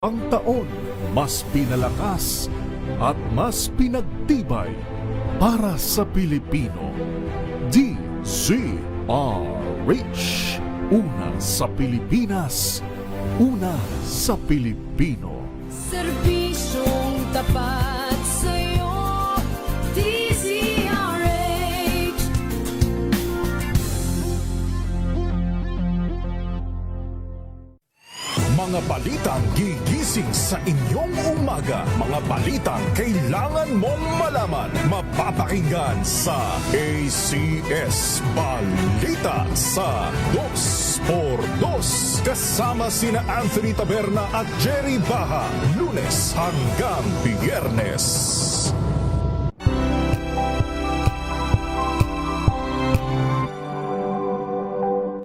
Ang taon, mas pinalakas at mas pinagtibay para sa Pilipino. DZRH. Una sa Pilipinas, una sa Pilipino. Serbisyong tapat sa'yo, DZRH. Mga balitang gigising sa inyong umaga. Mga balitang kailangan mong malaman. Mapapakinggan sa ACS Balita sa 2x2. Kasama sina Anthony Taberna at Jerry Baha. Lunes hanggang Biyernes.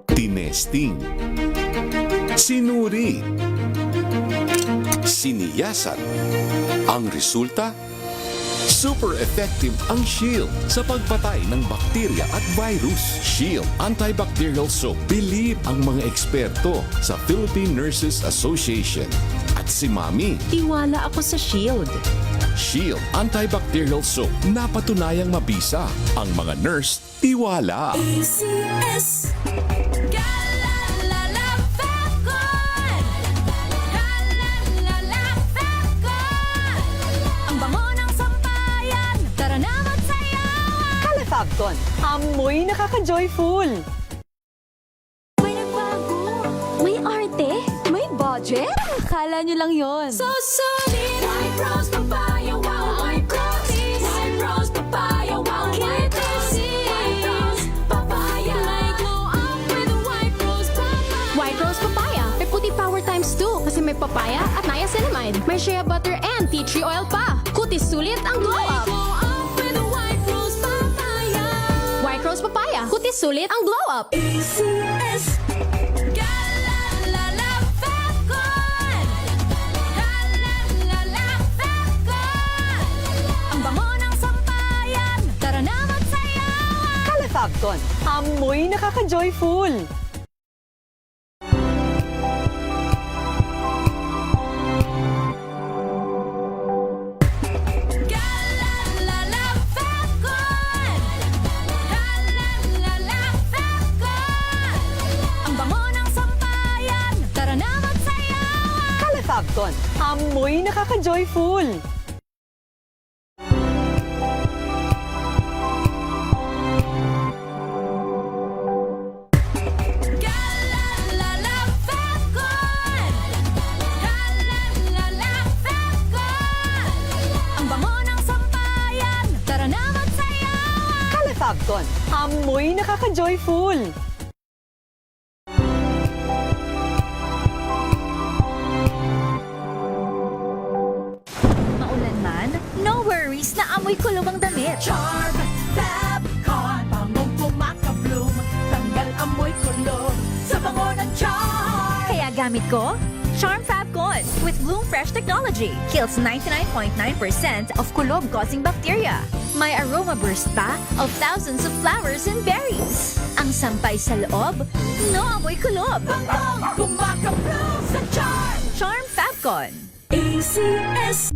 Tinesting, sinuri, siniyasan. Ang resulta? Super effective ang Shield sa pagpatay ng bakterya at virus. Shield Antibacterial Soap. Believe ang mga eksperto sa Philippine Nurses Association. At si Mami. Tiwala ako sa Shield. Shield Antibacterial Soap. Napatunayang mabisa. Ang mga nurse, tiwala. ACS. Galalala Falcon. Galalala Falcon. Ang bango ng sampayan. Tara na magsayawan. Calafabcon, amoy nakaka-joyful. May nagbago. May arte. May budget. Akala nyo lang yon. So solid. White Rose Papaya. Wow. White Rose. White Rose Papaya. Wow. White Rose. White Rose Papaya. May glow up with White Rose Papaya. White Rose Papaya. May puti power times 2 kasi may papaya at niacinamide. May shea butter and tea tree oil pa. Kutis sulit ang glow May up. glow up with White Rose Papaya. White Rose Papaya. Kutis sulit ang glow up. ACS. Galalala Falcon. Galalala Falcon. Ang bango ng sampayan. Tara na magsayawan. Calafabcon, amoy nakaka-joyful. Galalala Falcon. Galalala Falcon. Ang bango ng sampayan. Tara na magsayawan. Calafabcon, amoy nakaka-joyful. Galalala Falcon. Galalala Falcon. Ang bango ng sampayan. Tara na magsayawan. Calafabcon, amoy nakaka-joyful. Maulan man, no worries na amoy kulog ang damit. Charm Fabcon. Bangong kumakabloom. Tanggal amoy kulog. Sa bango ng charm. Kaya gamit ko, Charm Fabcon with Bloom Fresh Technology. Kills 99.9% of kulog-causing bacteria. May aroma burst pa of thousands of flowers and berries. Ang sampay sa loob, no amoy kulob. Bangong kumakabloom sa charm. Charm Fabcon. ACS.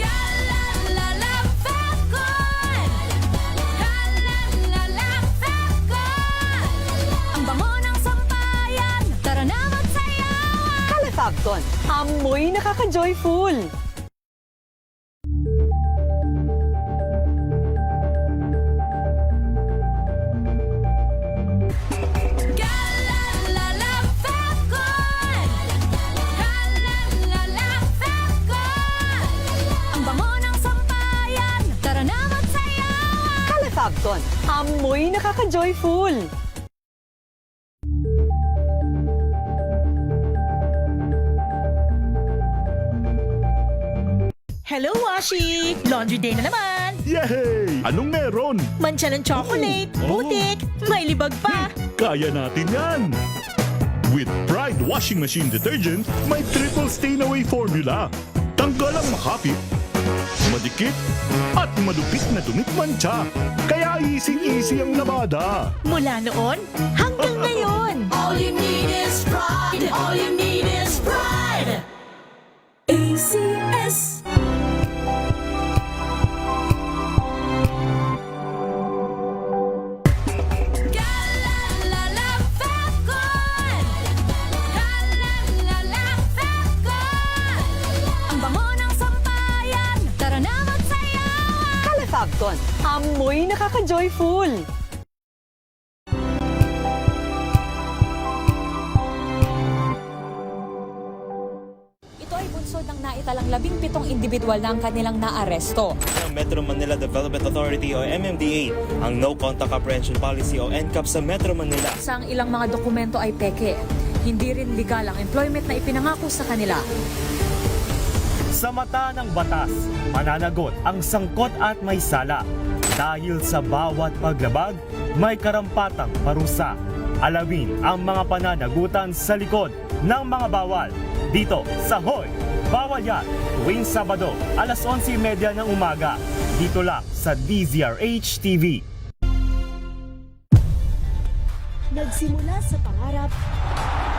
Galalala Falcon. Galalala Falcon. Ang bango ng sampayan. Tara na magsayawan. Calafabcon, amoy nakaka-joyful. Galalala Falcon. Galalala Falcon. Ang bango ng sampayan. Tara na magsayawan. Calafabcon, amoy nakaka-joyful. Hello, Washi! Laundry day na naman! Yay! Anong meron? Mancha ng chocolate, Oh. putik, may libag pa! Kaya natin yan! With Pride Washing Machine Detergent, may triple stain-away formula. Tanggal ang makapit, madikit, at madupit na dumit mancha. Kaya easy ang labada. Mula noon hanggang ngayon. All you need is pride. All you need is pride. ACS. Galalala Falcon. Galalala Falcon. Ang bango ng sampayan. Tara na magsayawan. Calefabcon, amoy nakaka-joyful. Ito ay bunsod ng naitalang 17 individual na ang kanilang naaresto. Ng Metro Manila Development Authority o MMDA ang No Contact Apprehension Policy o NCAP sa Metro Manila. Sa ang ilang mga dokumento ay peke. Hindi rin legal ang employment na ipinangako sa kanila. Sa mata ng batas, mananagot ang sangkot at may sala. Dahil sa bawat paglabag, may karampatang parusa. Alamin ang mga pananagutan sa likod ng mga bawal. Dito sa Hoy! Bawal Yan! Tuwing Sabado, alas 11:30 ng umaga. Dito lang sa DZRH TV. Nagsimula sa pangarap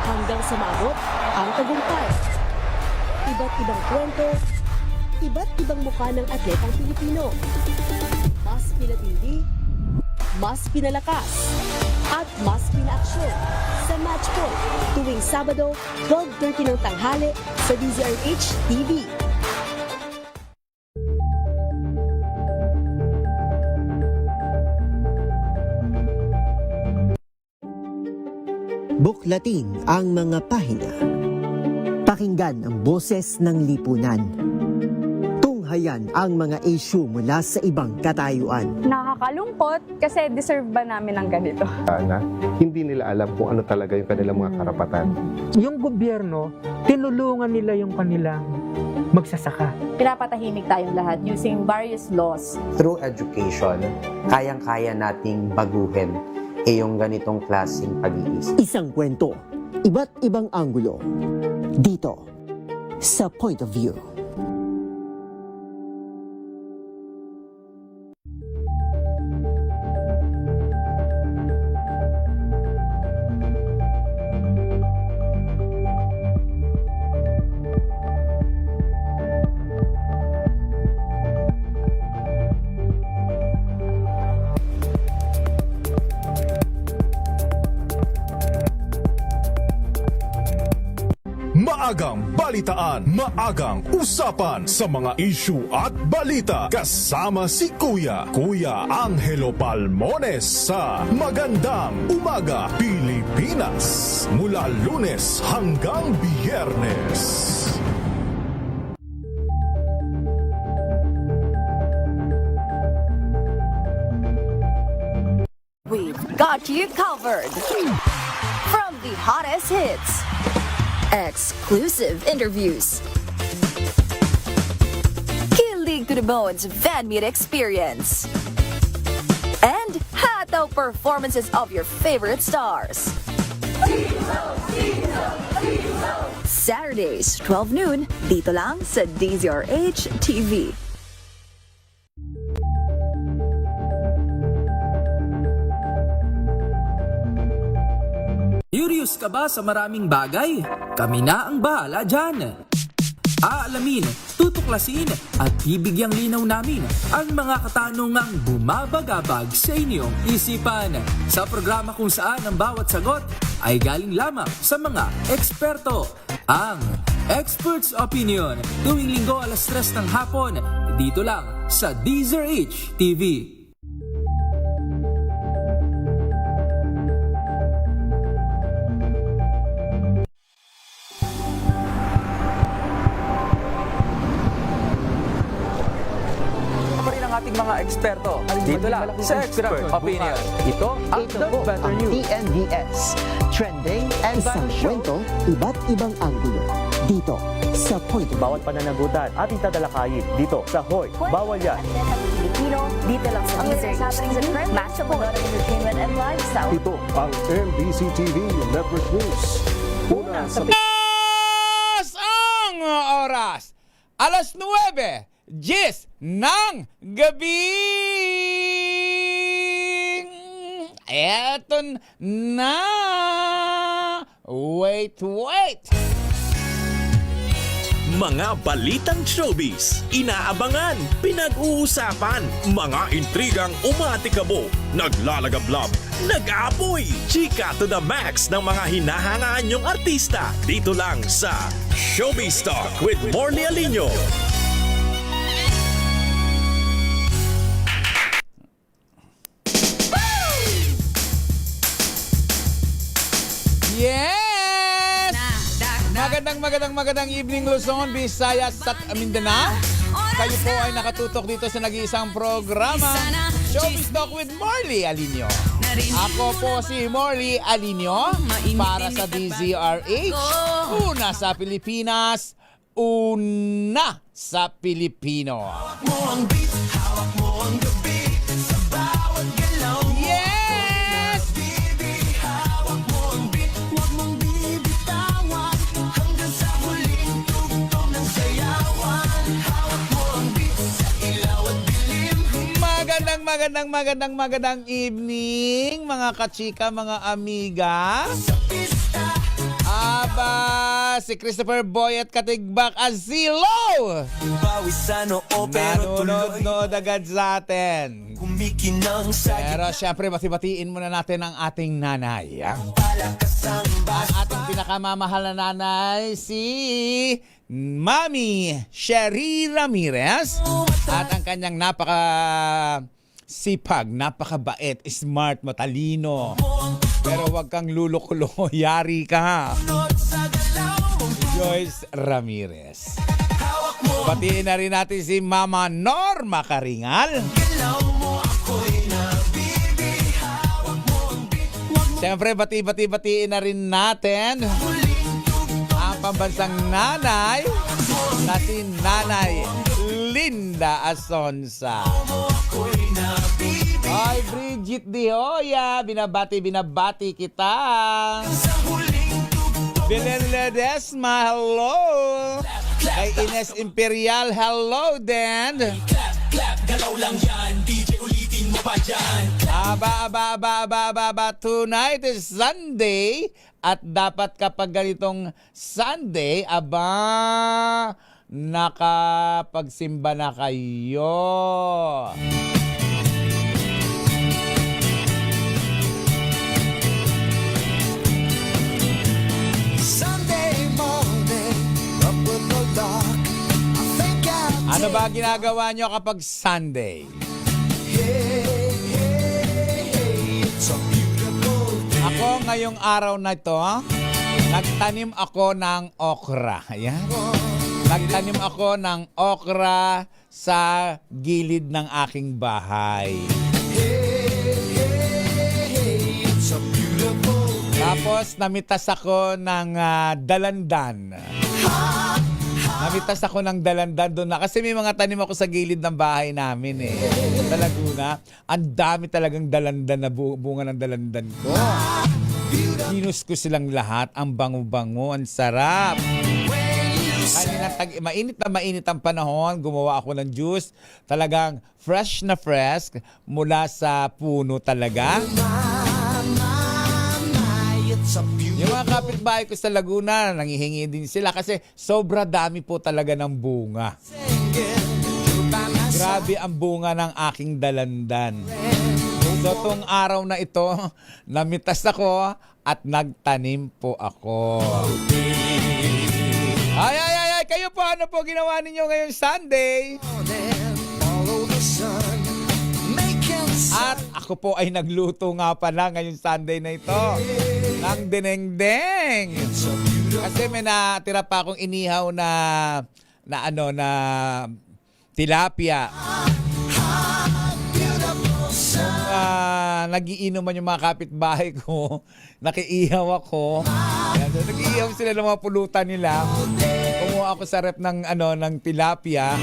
hanggang sa maabot ang tagumpay. Iba't ibang kwento, iba't ibang mukha ng atletang Pilipino. Mas pinatindi, mas pinalakas, at mas pinaaksyon sa Match Point tuwing Sabado, 12:30 ng tanghali sa DZRH TV. Buklatin ang mga pahina. Pakinggan ang boses ng lipunan. Tunghayan ang mga issue mula sa ibang katayuan. Nakakalungkot kasi deserve ba namin ng ganito? Na hindi nila alam kung ano talaga yung kanilang mga karapatan. Yung gobyerno, tinulungan nila yung kanilang magsasaka. Pinapatahimik tayong lahat using various laws. Through education, kayang-kaya nating baguhin yung ganitong klaseng pag-iisip. Isang kwento, iba't ibang anggulo. Dito, sa Point of View. Maagang balitaan, maagang usapan sa mga issue at balita. Kasama si Kuya Angelo Palmones sa Magandang Umaga Pilipinas. Mula Lunes hanggang Biyernes. We've got you covered. From the hottest hits, exclusive interviews, kilig to the bones fan meet experience, and hataw performances of your favorite stars. Saturdays, 12 noon, dito lang sa DZRH TV. Curious ka ba sa maraming bagay? Kami na ang bahala dyan. Aalamin, tutuklasin at bibigyang linaw namin ang mga katanungang bumabagabag sa inyong isipan. Sa programa kung saan ang bawat sagot ay galing lamang sa mga eksperto. Ang Expert's Opinion, tuwing linggo alas 3 ng hapon, dito lang sa DZRH TV. Ating mga eksperto dito lang sa Expert Opinion. Ito ang The Better News. TNVS, trending and isang kwento, iba't ibang anggulo. Dito sa Point of View. Bawat pananagutan ating tatalakayin dito sa Hoy! Bawal Yan! Pilipino, dito lang sa DZRH. Match up on entertainment and lifestyle. Ito ang MBC TV Network News. Una sa ang oras, alas 9:10 ng gabi! eto na! Wait! Mga balitang showbiz, inaabangan, pinag-uusapan, mga intrigang umatikabo, naglalagablab, nag-aapoy, chika to the max ng mga hinahangaan nyong artista. Dito lang sa Showbiz Talk with Morley Alino. Yes! Magandang evening Luzon, Visayas at Mindanao. Kayo po ay nakatutok dito sa nag-iisang programa, Showbiz Talk with Morley Alino. Ako po si Morley Alino para sa DZRH. Una sa Pilipinas, una sa Pilipino. Yes! Magandang evening mga kachika, mga amiga. Aba, si Christopher Boy at Katigbak Azilo nanonood agad sa atin. Pero syempre, bati-batiin muna natin ang ating nanay. Ang ating pinakamamahal na nanay, si Mami Sherry Ramirez, at ang kanyang napaka-sipag, napakabait, smart, matalino. Pero wag kang lulukulo, yari ka. Joyce Ramirez. Batiin na rin natin si Mama Norma Karingal. Siyempre, batiin na rin natin ang pambansang nanay na si Nanay Linda Asonza. Ay, Bridget Dioya, binabati kita. Belen Ledesma, hello. Kay Ines Imperial, hello, Dan. Galaw lang yan, DJ ulitin mo pa dyan. Aba, tonight is Sunday. At dapat kapag ganitong Sunday, nakapagsimba na kayo. Ano ba ginagawa nyo kapag Sunday? Ako ngayong araw na ito, nagtanim ako ng okra. Ayan. Nagtanim ako ng okra sa gilid ng aking bahay. Tapos namitas ako ng dalandan. Namitas ako ng dalandan doon na. Kasi may mga tanim ako sa gilid ng bahay namin eh. Sa Laguna. Ang dami talagang dalandan na bunga ng dalandan ko. Kinus ko silang lahat. Ang bango-bango. Ang sarap. Mainit ang panahon. Gumawa ako ng juice. Talagang fresh na fresh. Mula sa puno talaga. Yung mga kapitbahay ko sa Laguna, nangihingi din sila kasi sobra dami po talaga ng bunga. Grabe ang bunga ng aking dalandan. So, tong araw na ito, namitas ako at nagtanim po ako. Ay! Kayo po, ano po ginawa ninyo ngayong Sunday? At ako po ay nagluto nga pala ngayong Sunday na ito ng dinengdeng. Kasi may natira pa akong inihaw na tilapia. Nagiinuman yung mga kapitbahay ko, nakiihaw ako. Nagiihaw sila ng mga pulutan nila. Kumuha ako sa rep ng tilapia.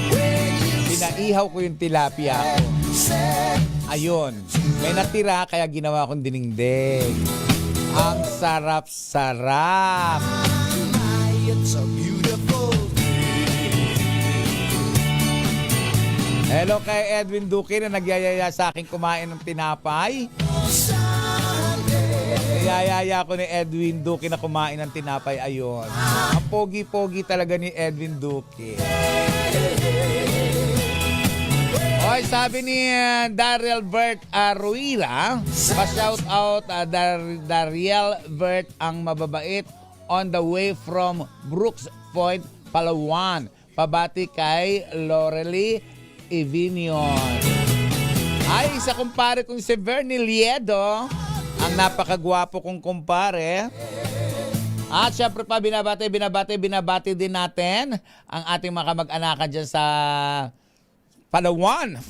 Pinaihaw ko yung tilapia ko. Ayun, may natira kaya ginawa kong dinengdeng. Ang sarap-sarap. Hello kay Edwin Duque na nagyayaya sa akin kumain ng tinapay. Niyayaya ko ni Edwin Duque na kumain ng tinapay ayon. Ang pogi-pogi talaga ni Edwin Duque. Oy, sabi ni Daryl Bert Ruira, pa-shout out Daryl Bert ang mababait on the way from Brooks Point, Palawan. Pabati kay Lorely Evinion. Ay, isa kumpare kong si Bernie Liedo, ang napakagwapo kong kumpare. At syempre pa, binabati din natin ang ating mga kamag-anakan dyan sa Palawan.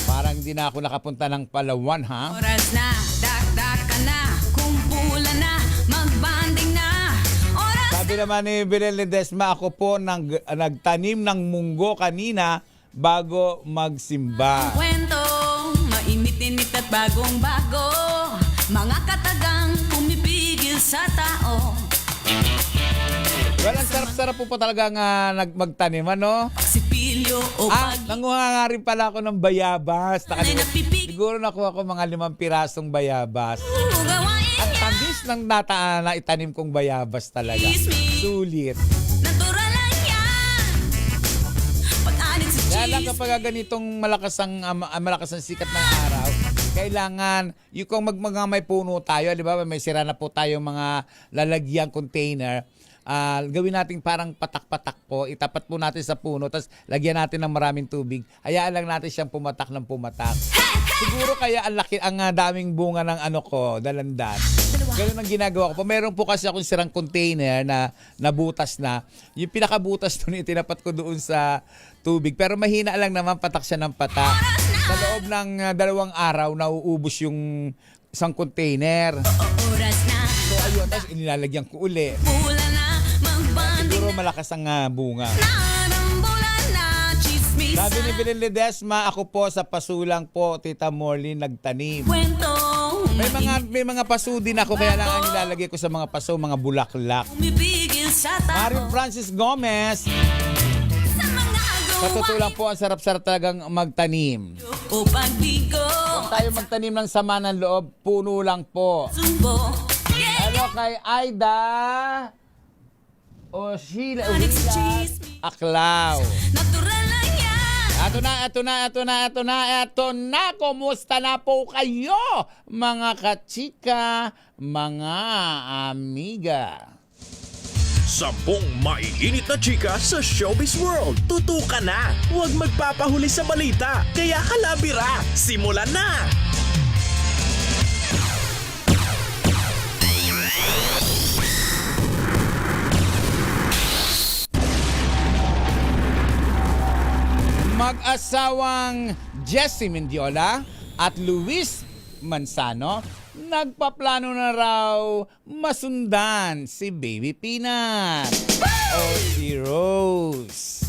Parang hindi na ako nakapunta ng Palawan, ha? Oras na, dakdak ka na, kumpulan na, magbanding na. Oras Sabi naman ni Bilel Ledesma, ako po nagtanim ng munggo kanina bago magsimba. kwento, mainit-init at bagong-bago. Mga katagang pumipigil sa tao. Well, ang sarap-sarap po talaga nga magtanim, ano? Sipilyo o nanguha nga rin pala ako ng bayabas. Siguro nakuha ko mga 5 pirasong bayabas. Ang tamis ng naitanim kong bayabas talaga. Sulit. natural lang yan. Pag-anin sa Kaya lang cheese. kapag ganitong malakas ang sikat ng araw, kailangan, yung kung mga may puno tayo, di ba, may sira na po tayong mga lalagyang container, gawin natin parang patak-patak po, itapat po natin sa puno, tapos lagyan natin ng maraming tubig, hayaan lang natin siyang pumatak ng pumatak. Siguro kaya ang daming bunga ng dalandan. Ganun ang ginagawa ko. Meron po kasi akong sirang container na nabutas na. Yung pinakabutas doon, itinapat ko doon sa tubig. Pero mahina lang naman, patak siya ng patak. Sa loob ng 2 araw, nauubos yung isang container. Oras na, So ayun, tapos inilalagyan ko uli. bulan na, magbanding Siguro malakas ang bunga. bulan na, chismis. Sabi ni Bilel Ledesma, ako po sa pasulang po, Tita Morley, nagtanim. Kwento, May mga paso din ako, kaya lang ang nilalagay ko sa mga paso, mga bulaklak. pumipigil sa tao. Mario Francis Gomez. Sa totoo lang po, ang sarap-sarap talagang magtanim. O pagbigo, Kung tayo magtanim ng sama ng loob, puno lang po. sumbo. Hello kay Aida o Sheila Aklaw. Natural lang yan. Ito na. Kumusta na po kayo, mga kachika, mga amiga? 10 maiinit na chika sa Showbiz World. Tutukan na. Huwag magpapahuli sa balita. Kaya halabira. Simulan na! Mag-asawang Jessie Mendiola at Luis Manzano nagpaplano na raw masundan si Baby Peanut o si Rose.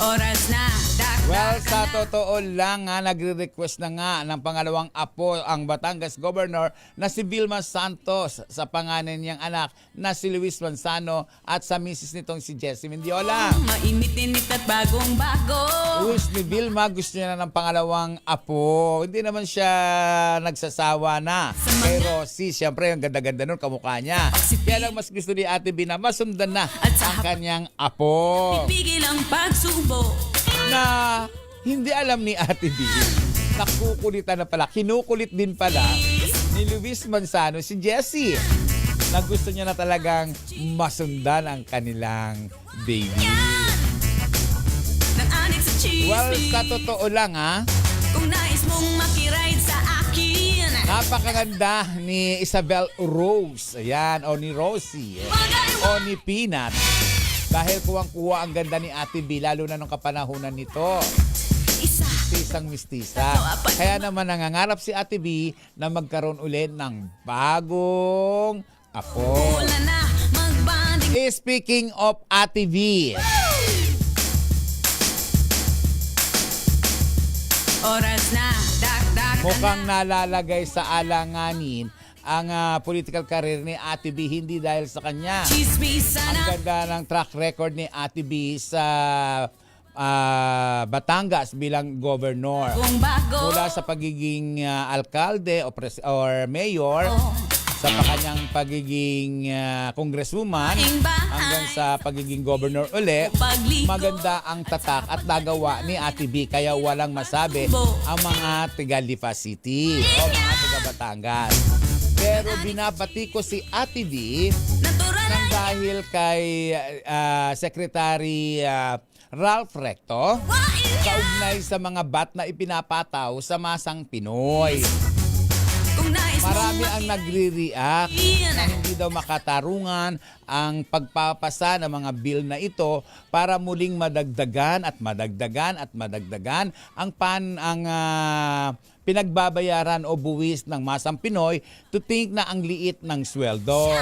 Oras na, Well, sa totoo lang nagre-request na nga ng pangalawang apo ang Batangas Governor na si Vilma Santos sa pangalan niyang anak na si Luis Manzano at sa misis nitong si Jessie Mendiola. mainit-init at bagong-bago. Wish ni Vilma, gusto niya na ng pangalawang apo. Hindi naman siya nagsasawa na kay Rosie. Siyempre, ang ganda-ganda nun, kamukha niya. Kaya lang mas gusto ni Ate B na masundan na ang kanyang apo. Pipigil ang pagsubo. Na hindi alam ni Ate B, nakukulitan na pala, kinukulit din pala ni Luis Manzano si Jessie na gusto niya na talagang masundan ang kanilang baby. Well, sa totoo lang Kung nais mong makiride sa akin, napakaganda ni Isabel Rose, ayan, o ni Rosie, o ni Peanut. Dahil kuwang-kuha ang ganda ni Ate B, lalo na nung kapanahunan nito. Mistisang mistisa. Kaya naman nangangarap si Ate B na magkaroon ulit ng bagong apo. Speaking of Ate B, oras na, dakdak. mukhang nalalagay sa alanganin ang political career ni Ate B, hindi dahil sa kanya. Ang ganda ng track record ni Ate B sa Batangas bilang governor. Mula sa pagiging alkalde or mayor, sa kanyang pagiging congresswoman, hanggang sa pagiging governor uli, maganda ang tatak at nagawa ni Ate B, kaya walang masabi ang mga taga Lipa City o mga taga Batangas. Pero binabati ko si Ate B nang dahil kay Secretary Ralph Recto, kaugnay sa mga bat na ipinapataw sa masang Pinoy. Marami ang nagre-react na hindi daw makatarungan ang pagpapasa ng mga bill na ito para muling madagdagan ang pinagbabayaran o buwis ng masang Pinoy to think na ang liit ng sweldo.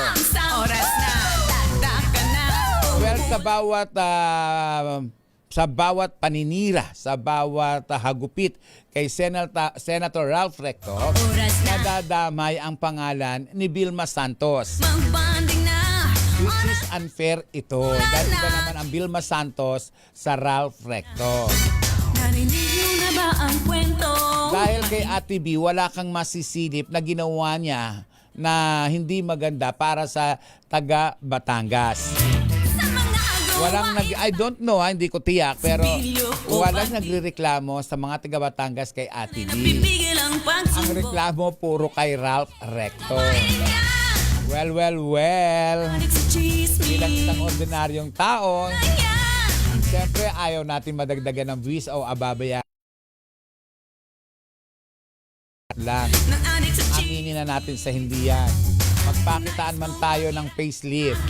Well, sa bawat paninira, sa bawat hagupit kay Senator Ralph Recto, nadadamay ang pangalan ni Vilma Santos. Which is unfair ito. Dahil ba naman ang Vilma Santos sa Ralph Recto? Dahil kay Ate B, wala kang masisilip na ginawa niya na hindi maganda para sa taga Batangas. I don't know, hindi ko tiyak, pero walang nagrereklamo sa mga taga Batangas kay Ate B. Ang reklamo puro kay Ralph Recto. Well. Bilang isang ordinaryong tao, siyempre ayaw natin madagdagan ng buwis o ababaya lang. Aminin na natin sa hindi yan. Magpakitaan man tayo ng facelift.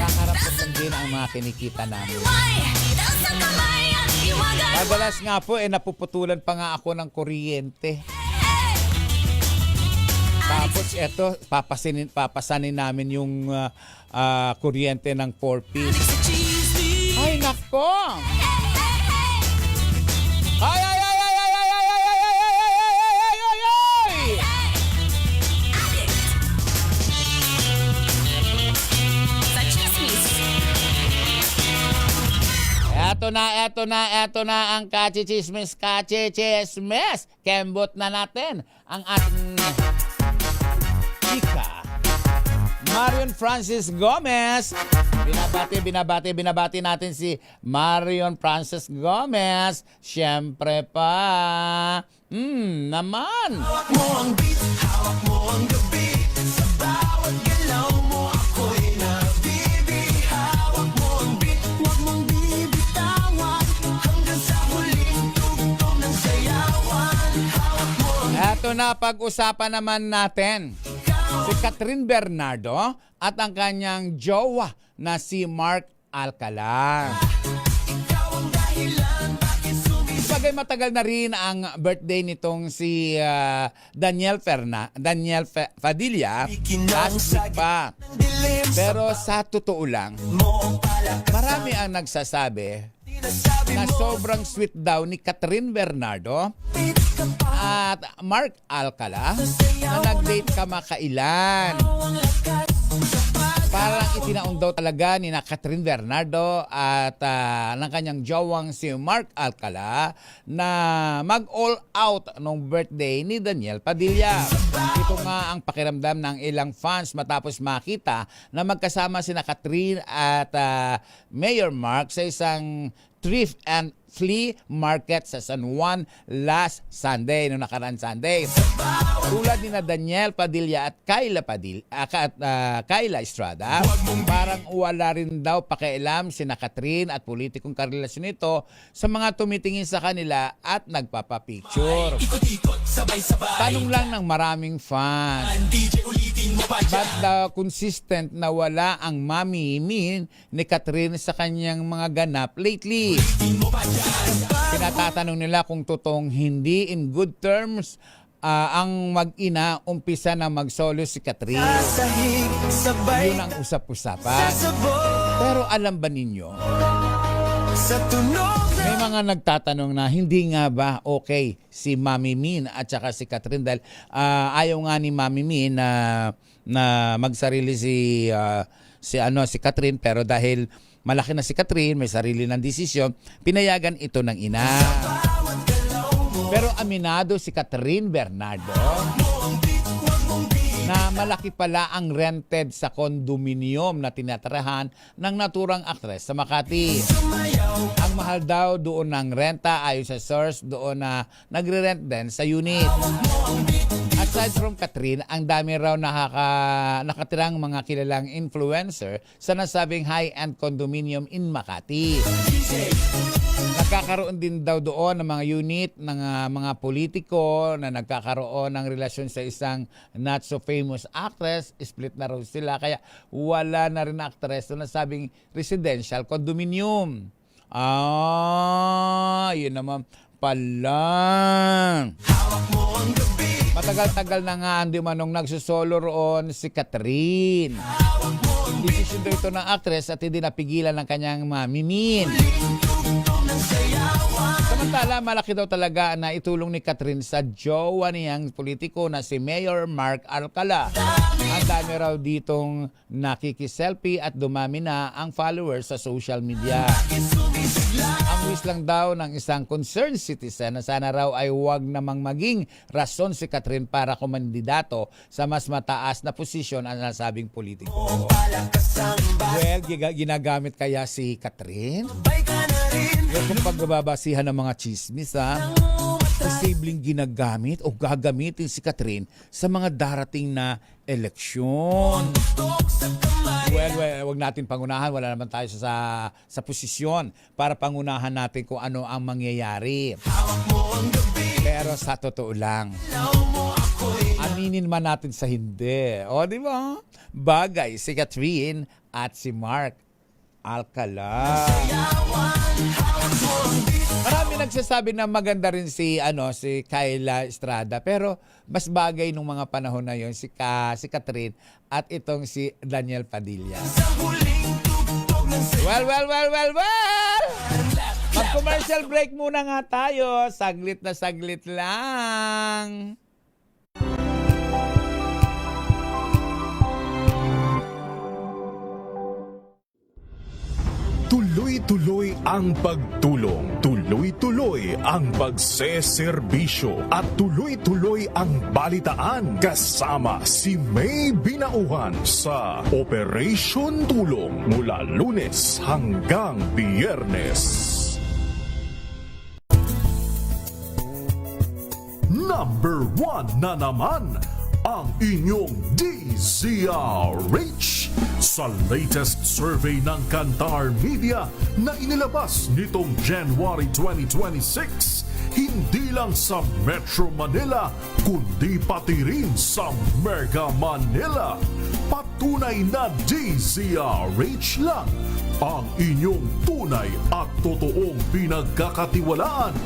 Kakarapos din ang mga kinikita namin. Madalas nga po, napuputulan pa nga ako ng kuryente. Tapos eto, papasanin namin yung kuryente ng 4-piece. Ay, nako! Ay! Eto na ang kachichismis. Kembot na natin ang ating chika, Marion Francis Gomez. Binabati natin si Marion Francis Gomez. Siyempre pa, naman. Hawak mo ang beat, hawak mo ang gabi. Sa bawat galaw mo ako'y nabibi. Hawak mo ang beat, huwag mong bibitawan. Hanggang sa huling tugtog ng sayawan. Hawak mo ang beat. Eto na, pag-usapan naman natin si Catherine Bernardo at ang kanyang jowa na si Mark Alcala. Bagay matagal na rin ang birthday nitong si Daniel Padilla, last week pa. Pero sa totoo lang, marami ang nagsasabi na sobrang sweet daw ni Catherine Bernardo at Mark Alcala na nag-date kamakailan. Parang itinaong daw talaga ni Catherine Bernardo at ng kanyang jowang si Mark Alcala na mag-all out nung birthday ni Daniel Padilla. Ito nga ang pakiramdam ng ilang fans matapos makita na magkasama sina Catherine at Mayor Mark sa isang thrift and flea market sa San Juan last Sunday, no nakaraan Sunday. Tulad ni na Daniel Padilla at Kayla Estrada, parang wala rin daw pakialam sina Catherine at politikong karelasyon nito sa mga tumitingin sa kanila at nagpapapicture. Tanong lang ng maraming fans, ba't consistent na wala ang Mami Min ni Catherine sa kanyang mga ganap lately? Pinatatanong nila kung totoong hindi in good terms ang mag-ina, umpisa na mag-solo si Catherine. Yun ang usap-usapan. Pero alam ba ninyo, may mga nagtatanong na hindi nga ba okay si Mami Min at saka si Catherine dahil ayaw nga ni Mami Min na magsarili si Catherine, pero dahil malaki na si Catherine, may sarili ng desisyon, pinayagan ito ng ina. Pero aminado si Catherine Bernardo na malaki pala ang rented sa condominium na tinatirahan ng naturang aktres sa Makati. Ang mahal daw doon ng renta ayon sa source doon na nagre-rent din sa unit. Aside from Catherine, ang dami raw nakatirang mga kilalang influencer sa nasabing high-end condominium in Makati. Nagkakaroon din daw doon ng mga unit ng mga politiko na nagkakaroon ng relasyon sa isang not so famous actress. Split na raw sila kaya wala na rin na actress na nasabing residential condominium. Yun naman pala. Matagal-tagal na nga hindi manong nagsusolo roon si Catherine. Desisyon daw ito ng actress at hindi napigilan ng kanyang mamimin. Samantala, malaki daw talaga na itulong ni Catherine sa jowa niyang politiko na si Mayor Mark Alcala. Ang dami raw ditong nakikiselfie at dumami na ang followers sa social media. Ang wish lang daw ng isang concerned citizen na sana raw ay huwag namang maging rason si Catherine para kumandidato sa mas mataas na posisyon ang nasabing politiko. Well, ginagamit kaya si Catherine? Yung kung pagbabasihan ng mga chismis, posibleng ginagamit o gagamitin si Catherine sa mga darating na eleksyon. Well, wag natin pangunahan. Wala naman tayo sa posisyon para pangunahan natin kung ano ang mangyayari. Pero sa totoo lang, aminin man natin sa hindi. O, di ba? Bagay si Catherine at si Mark Alcala. Marami nagsasabi na maganda rin si Kyla Estrada, pero mas bagay nung mga panahon na yon si Catherine at itong si Daniel Padilla. Well. Mag-commercial break muna nga tayo. Saglit na saglit lang. Tuloy-tuloy ang pagtulong, tuloy-tuloy ang pagseserbisyo at tuloy-tuloy ang balitaan kasama si May Binauhan sa Operation Tulong mula Lunes hanggang Biyernes. Number 1 na naman ang inyong DZRH sa latest survey ng Kantar Media na inilabas nitong January 2026, hindi lang sa Metro Manila kundi pati rin sa Mega Manila. Patunay na DZRH lang ang inyong tunay at totoong pinagkakatiwalaan.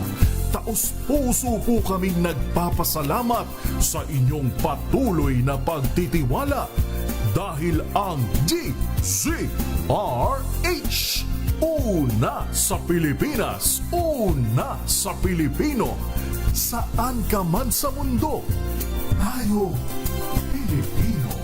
Taos-puso po kaming nagpapasalamat sa inyong patuloy na pagtitiwala dahil ang DZRH, una sa Pilipinas, una sa Pilipino, saan ka man sa mundo, tayo Pilipino.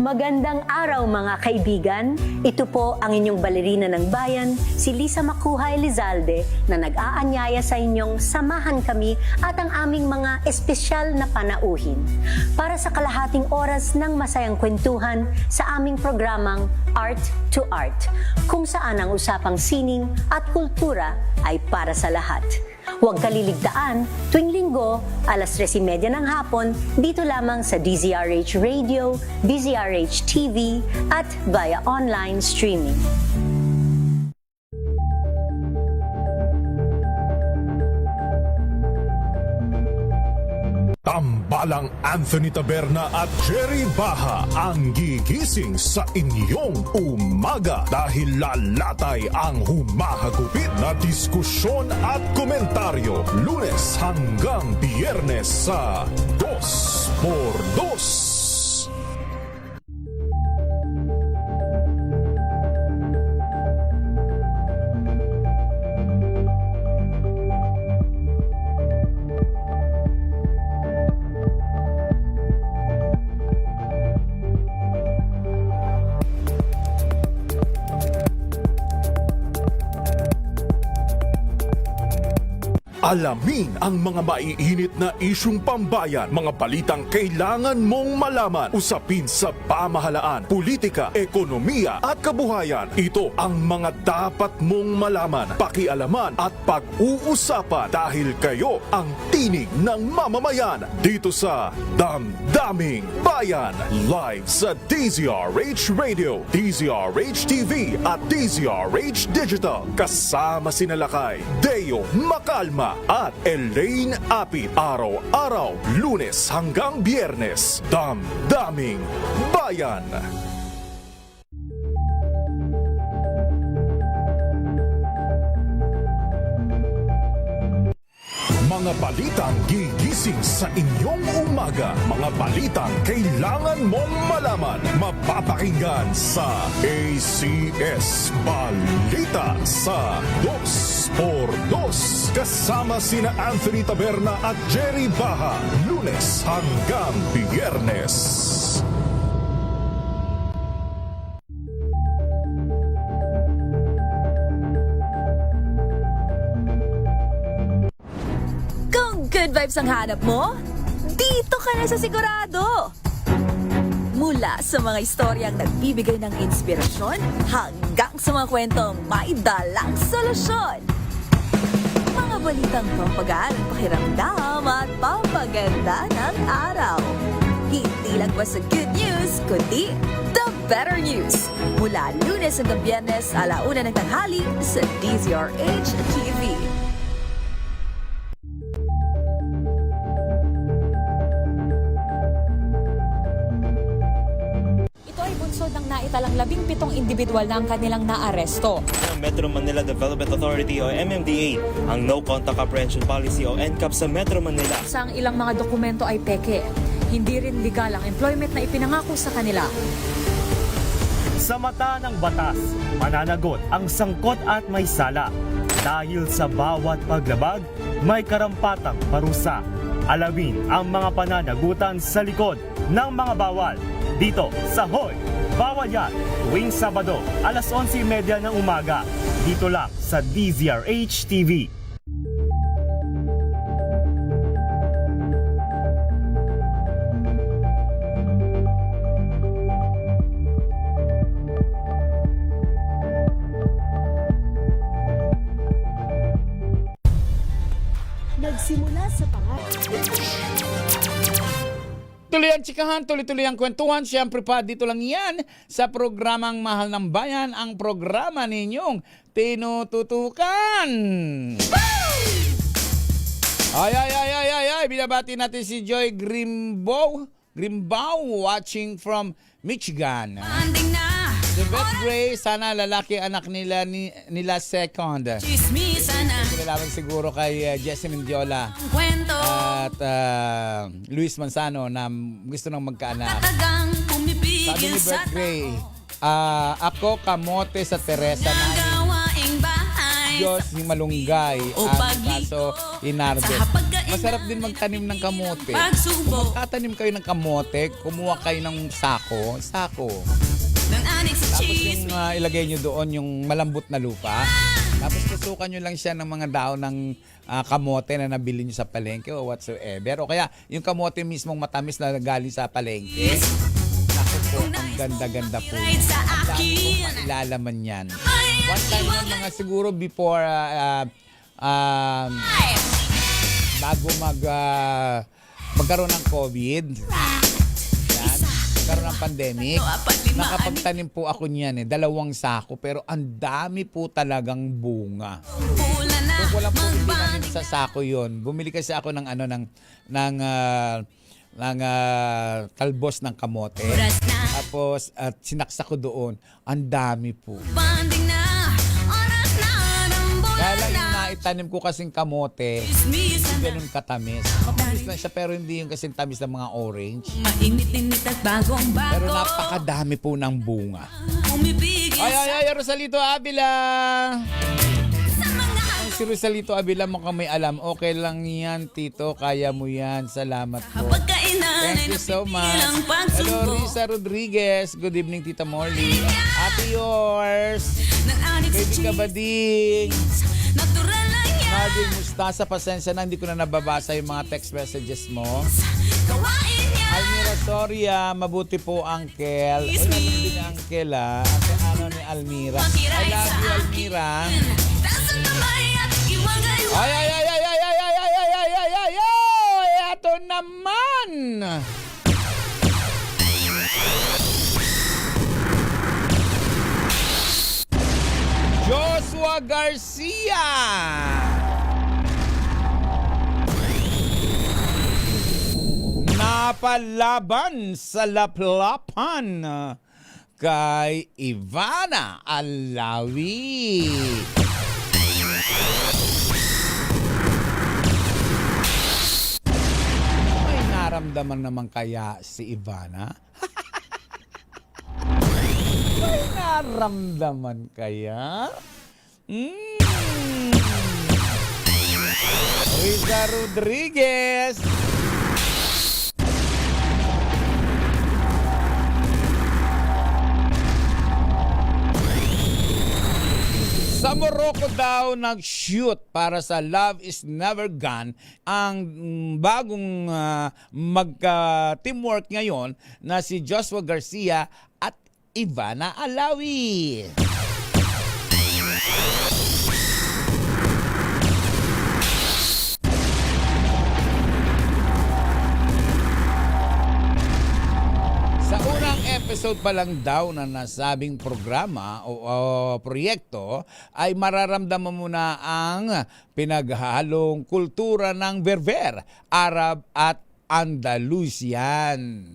Magandang araw mga kaibigan. Ito po ang inyong balerina ng bayan, si Lisa Makuha Elizalde, na nag-aanyaya sa inyong samahan kami at ang aming mga espesyal na panauhin para sa kalahating oras ng masayang kwentuhan sa aming programang Art to Art, kung saan ang usapang sining at kultura ay para sa lahat. Huwag kaliligtaan, tuwing linggo, alas 3:30 ng hapon, dito lamang sa DZRH Radio, DZRH TV, at via online streaming. Tambalang Anthony Taberna at Jerry Baha ang gigising sa inyong umaga dahil lalatay ang humahagupit na diskusyon at komentaryo Lunes hanggang Biyernes sa 2x2. Alamin ang mga maiinit na isyung pambayan, mga balitang kailangan mong malaman, usapin sa pamahalaan, politika, ekonomiya at kabuhayan. Ito ang mga dapat mong malaman, pakialaman at pag-uusapan dahil kayo ang tinig ng mamamayan dito sa Damdaming Bayan. Live sa DZRH Radio, DZRH TV at DZRH Digital. Kasama sina Lakay, Deo Macalma at Elaine Apit. Araw-araw, Lunes hanggang Biyernes. Damdaming Bayan. Mga balitang gigising sa inyong umaga. Mga balitang kailangan mong malaman. Mapapakinggan sa ACS Balita sa 2x2. Kasama sina Anthony Taberna at Jerry Baha. Lunes hanggang Biyernes. Good vibes ang hanap mo? Dito ka na sa sigurado! Mula sa mga istoryang nagbibigay ng inspirasyon hanggang sa mga kwentong may dalang solusyon. Mga balitang pampagaan, pakiramdam at pampaganda ng araw. Hindi lang ba sa good news, kundi the better news. Mula Lunes hanggang Biyernes, 1:00 ng tanghali sa DZRH TV. Ng naitalang 17 individual na ang kanilang naaresto. Ng Metro Manila Development Authority o MMDA ang No Contact Apprehension Policy o NCAP sa Metro Manila. Sa ang ilang mga dokumento ay peke. Hindi rin legal ang employment na ipinangako sa kanila. Sa mata ng batas, mananagot ang sangkot at may sala. Dahil sa bawat paglabag, may karampatang parusa. Alamin ang mga pananagutan sa likod ng mga bawal. Dito sa Hoy! Bawal Yan! Tuwing Sabado, 11:30 ng umaga. Dito lang sa DZRH TV. Nagsimula sa pangarap. Tuloy ang tsikahan, tuloy-tuloy ang kwentuhan. Siyempre pa, dito lang yan sa programang Mahal ng Bayan, ang programa ninyong tinututukan. Ay, binabati natin si Joy Grimbow, watching from Michigan. The best Gray, sana lalaki anak nila second. Kinalaman siguro kay Jessie Mendiola at Luis Manzano na gusto nang magkaanak. Sabi ni Bert Gray, ako kamote sa Teresa namin. Diyos ni Malunggay. Kaso inarvest. Masarap din magtanim ng kamote. Kung magtatanim kayo ng kamote, kumuha kayo ng sako. Tapos yung ilagay nyo doon yung malambot na lupa. Tapos tusukan nyo lang siya ng mga daon ng kamote na nabili nyo sa palengke o whatsoever. O kaya yung kamote mismong matamis na galing sa palengke. Naku po, ang ganda-ganda po. Ang dami po mailalaman yan. One time yan, mga siguro before bago magkaroon ng COVID. Magkaroon ng pandemic. Nakapagtanim po ako niyan 2 sako pero ang dami po talagang bunga. Kung wala po itinanim sa sako yon, bumili kasi ako ng talbos ng kamote. Tapos sinaksak ko doon. Ang dami po. Kaya lang yung naitanim ko kasing kamote, hindi ganun katamis. Matamis na siya pero hindi yung kasing tamis ng mga orange. Pero napakadami po ng bunga. Ay, Rosalito Avila! Si Rosalito Avila, mukhang may alam. Okay lang yan, Tito. Kaya mo yan. Salamat po. Thank you so much. Hello, Risa Rodriguez. Good evening, Tita Morley. Ate yours. Baby Kabading. Regarding mustasa, pasensya na, hindi ko na nababasa yung mga text messages mo. Almira Soria, mabuti po, Uncle. Ay, mabuti ni Uncle, ha. Ate, ano ni Almira. I love you, Almira. Ay, ay, ay, ay, ay, ay, ay, ay, ay, ay, ay, ay, ay, ito naman. Joshua Garcia. Napalaban sa laplapan kay Ivana Alawi. May naramdaman naman kaya si Ivana? May naramdaman kaya? Riza Rodriguez. Sa Morocco daw nag-shoot para sa Love is Never Gone ang bagong magka-teamwork ngayon na si Joshua Garcia at Ivana Alawi. Sa unang episode pa lang daw na nasabing programa o proyekto ay mararamdaman mo na ang pinaghahalong kultura ng Berber, Arab at Andalusian.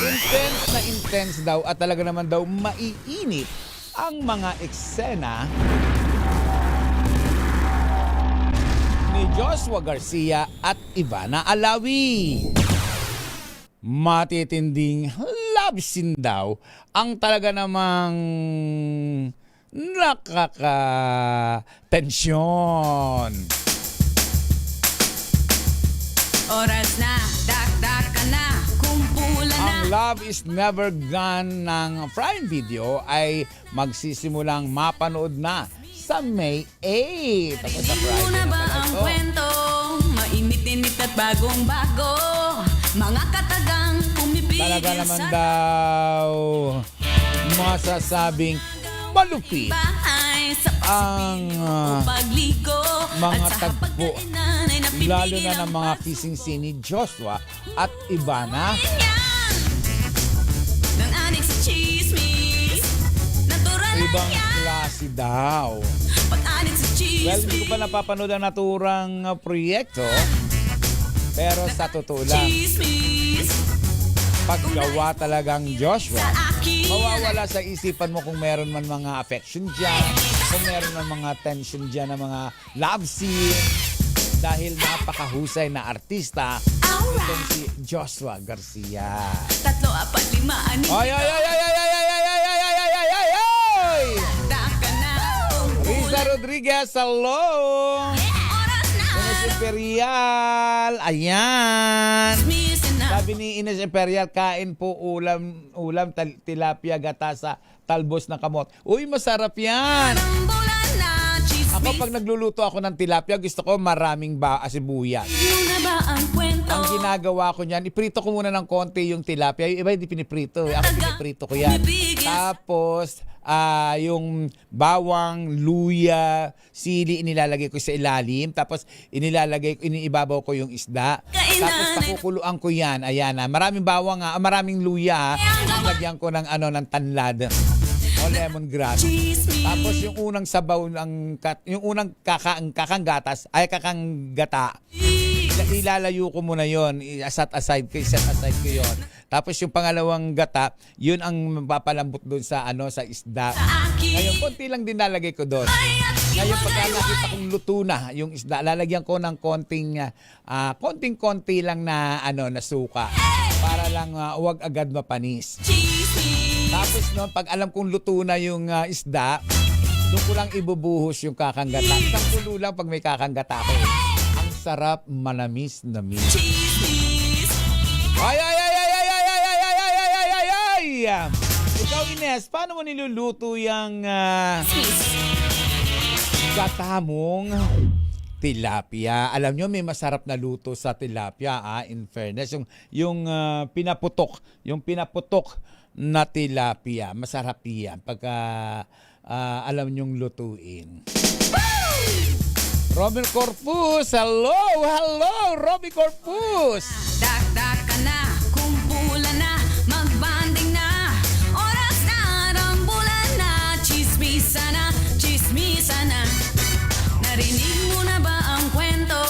Intense na intense daw at talaga naman daw maiinit ang mga eksena ni Joshua Garcia at Ivana Alawi. Matitinding love scene daw ang talaga namang nakaka-tensyon. Oras na, dak-dak ka na, kumpulan na. Ang Love is Never Gone ng Prime Video ay magsisimulang mapanood na sa May 8. Tapos sa Friday na ba ang kwento? Mainit-init at bagong-bago. Mga katagang pumipigil talaga naman daw masasabing malupit ang mga tagpo, lalo na ng mga kissing scene ni Joshua at Ivana. Ibang klase daw. Well, hindi ko pa napapanood ang naturang proyekto. Pero sa totoo lang, paggawa talagang Joshua, mawawala sa isipan mo kung meron man mga affection dyan, kung meron man mga tension dyan na mga love scene, dahil napakahusay na artista itong si Joshua Garcia. 3, 4, 5, 6. Ay, ay, ay, ay, ay, ay, ay, ay, ay, ay, ay, ay, ay, ay! Riza Rodriguez, hello! Ines Imperial, ayan. Sabi ni Ines Imperial, kain po ulam tilapia gata sa talbos ng kamot. Uy, masarap yan. Ako pag nagluluto ako ng tilapia, gusto ko maraming sibuyas. Ang ginagawa ko niyan, iprito ko muna ng konti yung tilapia. Yung iba hindi piniprito. Ako piniprito ko yan. Tapos, yung bawang, luya, sili, inilalagay ko sa ilalim. Tapos, iniibabaw ko yung isda. Tapos, pakukuluan ko yan. Ayan na. Maraming bawang, maraming luya. Lagyan ko ng, ng tanlad. O lemongrass. Tapos, yung unang sabaw, yung unang kakanggata, ilalayo ko muna yon, set aside ko yon. Tapos yung pangalawang gata, yun ang mapapalambot doon sa sa isda. Ngayon, konti lang din lalagay ko doon. Ngayon, pagka nakita kong luto na yung isda, lalagyan ko ng konting-konti lang na na suka para lang huwag agad mapanis. Tapos pag alam kong luto na yung isda, doon ko lang ibubuhos yung kakanggata. Isang kulo lang pag may kakanggata ko. Ang sarap, manamis-namis. Ay, ay, ay, ay, ay, ay, ay, ay, ay, ay, ay, ay, ay, ay! Ikaw, Ines, paano mo niluluto yung Gatamong tilapia. Alam nyo, may masarap na luto sa tilapia, in fairness. Yung pinaputok na tilapia. Masarap yan pagka alam nyong lutuin. Robin Corpus, hello, Robin Corpus. Dakdak ka na, kumpulan na, magbanding na. Oras na, rambulan na, chismisa na, chismisa na. Narinig mo na ba ang kwento?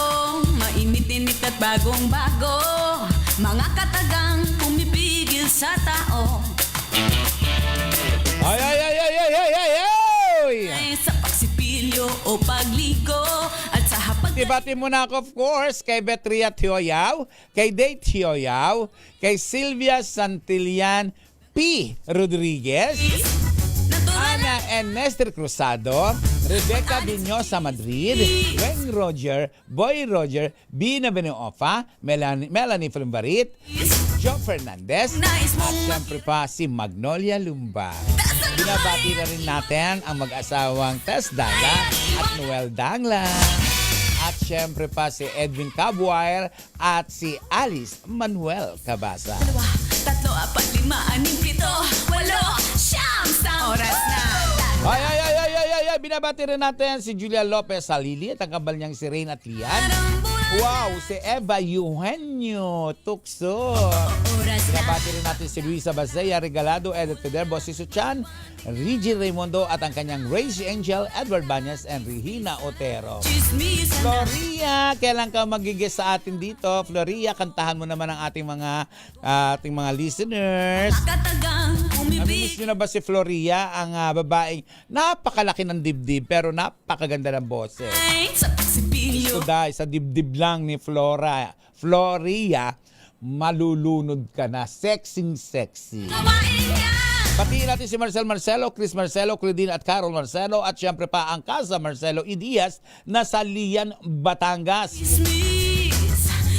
Mainit-init at bagong-bago. Mga katagang pumipigil sa tao. Ay, sa pagsipilyo o pagligo at sa hapag... Tibati mo na ako, of course, kay Betria Tioyaw, kay Dave Tioyaw, kay Sylvia Santillan P. Rodriguez, Ana and Nestor Cruzado, Rebecca Binyosa Madrid, Weng Roger, Boy Roger, Bina Benuofa, Melanie Flumbarit, Joe Fernandez, at siyempre pa si Magnolia Lumba. Binabati na rin natin ang mag-asawang Tess Dangla at Noel Dangla. At siyempre pa si Edwin Cabwire at si Alice Manuel Cabasa. 2, 3, 4, 5, 6, 7, 8, 9, 10 oras na. Ay, binabati rin natin si Julia Lopez Salili at ang kabal niyang si Rain at Lian. Wow, si Eva Eugenio Tukso. Binabati rin natin si Luisa Bazea Regalado, Edith Federbo, si Suchan, Rigi Raimundo at ang kanyang Race Angel, Edward Banyas and Regina Otero. Floria, kailan ka magigis sa atin dito? Floria, kantahan mo naman ang ating mga listeners. Namimiss nyo na ba si Floria, ang babaeng napakalaki ng dibdib pero napakaganda ng boses? Gusto dahil sa dibdib lang ni Floria, malulunod ka na. Sexy. Patiin natin si Marcelo, Chris Marcelo, Claudine at Carol Marcelo at syempre pa ang Casa Marcelo Idias na sa Lian, Batangas.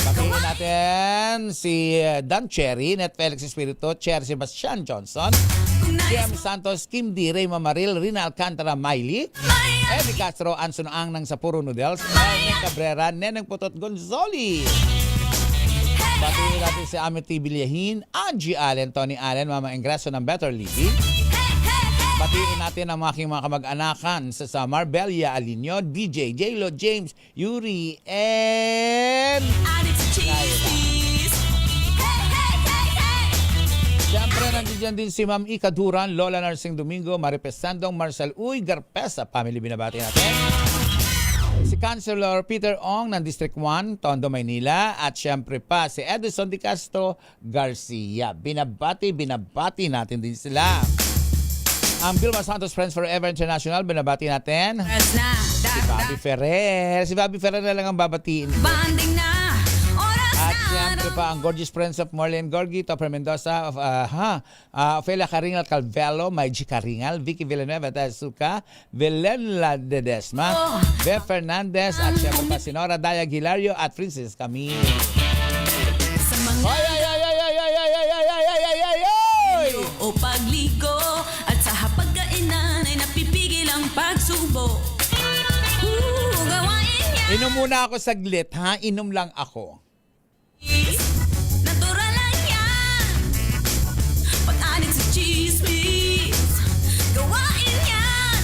Patiin natin si Dan Cherry, Net Felix Espiritu, Cher Sebastian Johnson, Kim Santos, Kim D. Ray Mamaril, Rina Alcantara, Miley, Eddie Castro, Anson Ang ng Sapuro Noodles, Nelson Cabrera, Neneng Putot Gonzoli. Patiin natin si Amity Bilyahin, Angie Allen, Tony Allen, Mama Ingreso ng Better Living. Patiin natin ang aking mga kamag-anakan sa Samar, Belia Alinio, DJ, J-Lo, James, Yuri, and... Siyempre, nandiyan din si Ma'am Ika Duran, Lola Narsing Domingo, Maripes Sandong, Marcel Uy, Garpesa, family binabati natin. Si Councilor Peter Ong ng District 1, Tondo, Maynila. At siyempre pa si Edison Di Castro Garcia. Binabati natin din sila. Ang Vilma Santos Friends Forever International, binabati natin. Si Bobby Ferrer. Si Bobby Ferrer na lang ang babatiin. Banding na. At siyempre pa ang Gorgeous Friends of Marlene Gorgi, Topper Mendoza, Ophelia Caringal Calvelo, Maiji Caringal, Vicky Villanueva Tazuka, Belen Ledesma, Beth Fernandez, at siyempre pa si Nora Daya Gilario at Princess Camille. O pagligo at sa hapagkainan ay napipigil ang pagsubo. Gawain niya. Inom muna ako saglit, ha? Inom lang ako. Natural lang yan. Pag-anik sa chismis, gawain yan.